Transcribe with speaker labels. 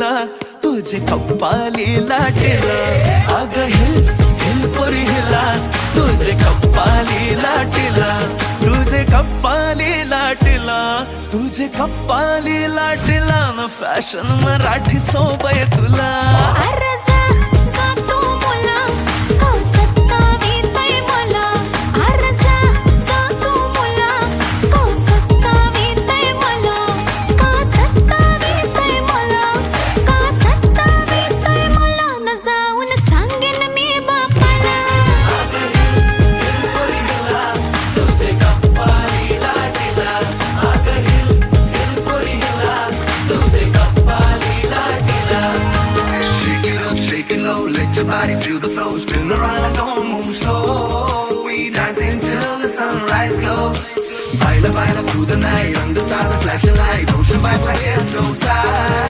Speaker 1: लाटीला तुझे कप्पाली लाटीला अग hill hill पोरी हिला तुझे कप्पाली लाटीला तुझे कप्पाली लाटीला तुझे कप्पाली लाटीला न फॅशन मराठी सोबय तुला
Speaker 2: Let your body feel the flow. Spin around, don't move slow. We dancing till the sunrise glow. Baila, baila through the night. Under stars and flashing lights. Ocean vibe like it's so tight.